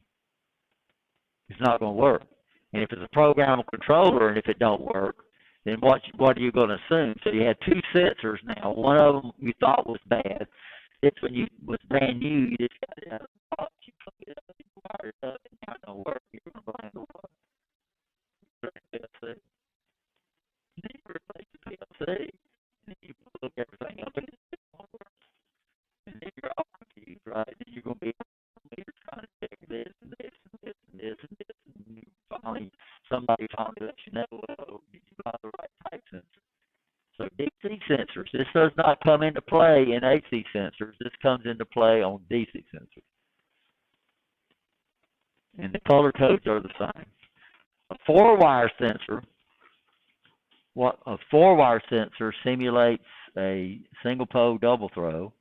It's not going to work. And if it's a programmable controller and if it don't work, then what are you going to assume? So you had 2 sensors now. One of them you thought was bad. This one was brand new. You just got it out of the box. You plug it up, you wire it up, and now it don't work. You're going to blame the one. somebody finally lets you know, well, did you buy the right type sensor? So DC sensors, this does not come into play in AC sensors. This comes into play on DC sensors. And the color codes are the same. A four-wire sensor simulates a single pole double throw,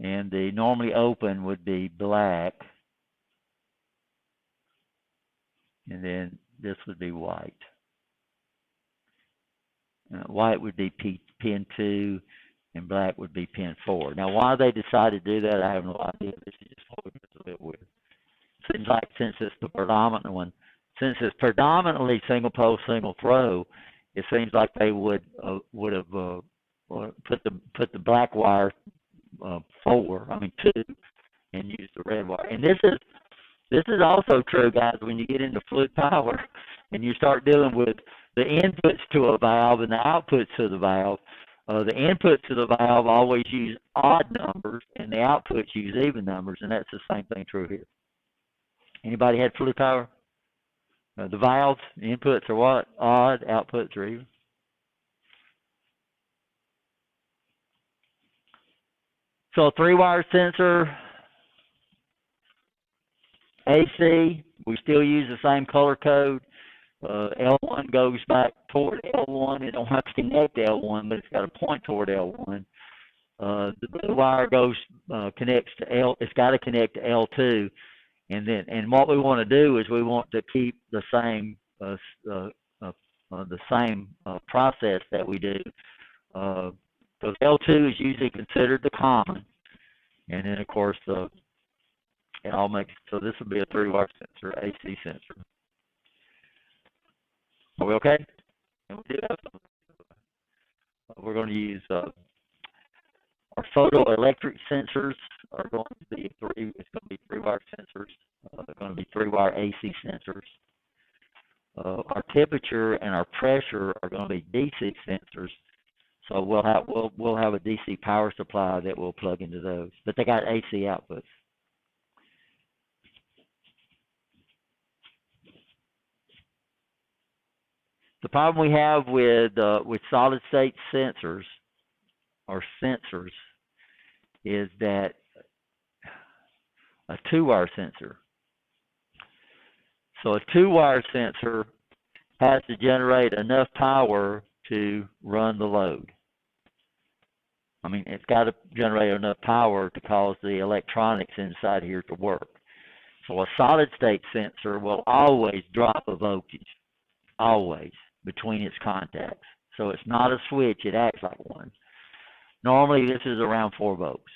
and the normally open would be black, and then this would be white. White would be pin 2, and black would be pin 4. Now, why they decided to do that, I have no idea. This is just a bit weird. Seems like since it's the predominant one, since it's predominantly single pole, single throw, it seems like they would have put the black wire 2, and use the red wire. And this is also true, guys, when you get into fluid power and you start dealing with the inputs to a valve and the outputs to the valve. The inputs to the valve always use odd numbers, and the outputs use even numbers, and that's the same thing true here. Anybody had fluid power? The valves, the inputs are what? Odd, outputs are even. So a 3-wire sensor, AC, we still use the same color code. L1 goes back toward L1. It don't have to connect to L1, but it's got to point toward L1. The blue wire connects to L. It's got to connect to L2, and what we want to do is we want to keep the same process that we do. Because L2 is usually considered the common, and then of course it all makes, so this will be a 3-wire sensor, AC sensor. Are we okay? And we do have some. We're going to use our photoelectric sensors are going to be it's going to be 3-wire sensors. They're going to be 3-wire AC sensors. Our temperature and our pressure are going to be DC sensors. So we'll have a DC power supply that will plug into those, but they got AC outputs. The problem we have with solid state sensors is that a 2-wire sensor. So a 2-wire sensor has to generate enough power to run the load. I mean, it's got to generate enough power to cause the electronics inside here to work. So a solid state sensor will always drop a voltage, always, between its contacts. So it's not a switch, it acts like one. Normally this is around 4 volts.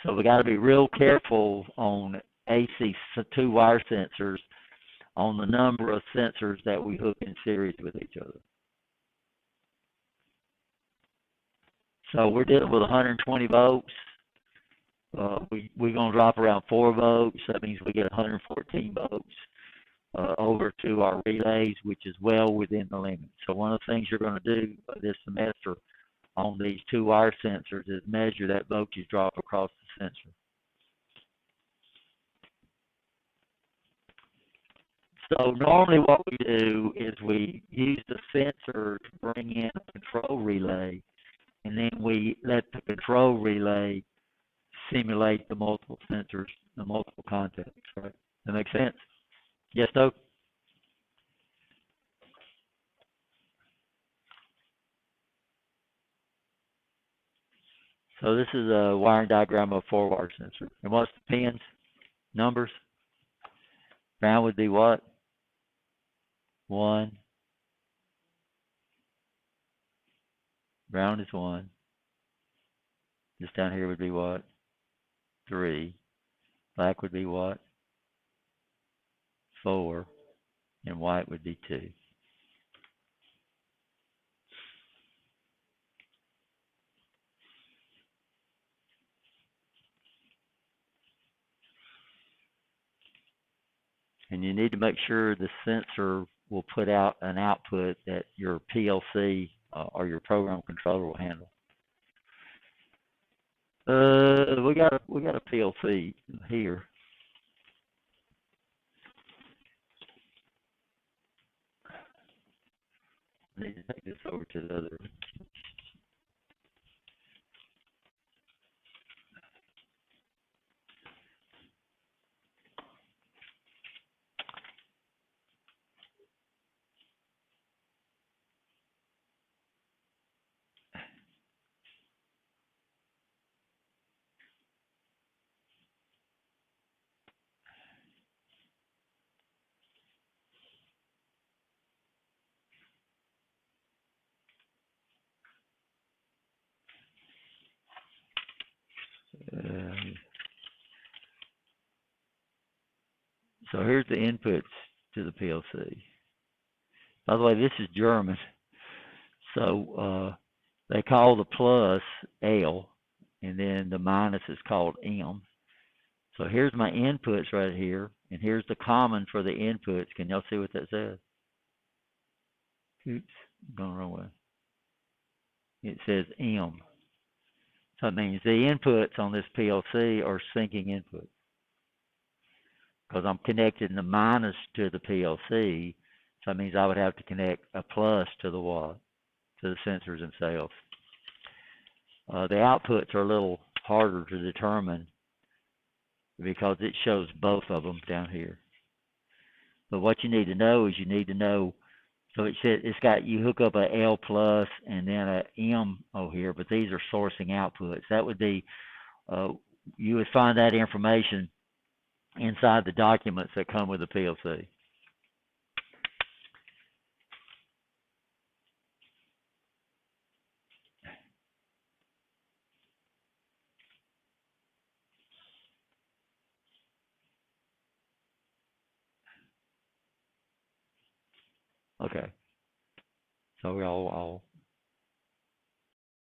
So we got to be real careful on AC 2-wire sensors on the number of sensors that we hook in series with each other. So we're dealing with 120 volts. We're going to drop around 4 volts. That means we get 114 volts over to our relays, which is well within the limit. So one of the things you're going to do this semester on these 2-wire sensors is measure that voltage drop across the sensor. So normally what we do is we use the sensor to bring in a control relay, and then we let the control relay simulate the multiple sensors, the multiple contacts, right? That make sense? Yes, no? So this is a wiring diagram of a 4-wire sensor. And what's the pins? Numbers? Ground would be what? 1. Ground is 1. This down here would be what? 3. Black would be what? 4. And white would be 2. And you need to make sure the sensor will put out an output that your PLC or your program controller will handle. We got a PLC here. I need to take this over to the other. Uh, so here's the inputs to the PLC. By the way, this is German, so they call the plus L, and then the minus is called M. So here's my inputs right here, and here's the common for the inputs. Can y'all see what that says? Oops, I'm going the wrong way. It says M. So it means the inputs on this PLC are syncing inputs because I'm connecting the minus to the PLC. So that means I would have to connect a plus to the what? To the sensors themselves. The outputs are a little harder to determine because it shows both of them down here. But what you need to know is you need to know, so it said it's got, you hook up a L plus and then a M over here, but these are sourcing outputs. That would be, you would find that information inside the documents that come with the PLC. Okay. So I'll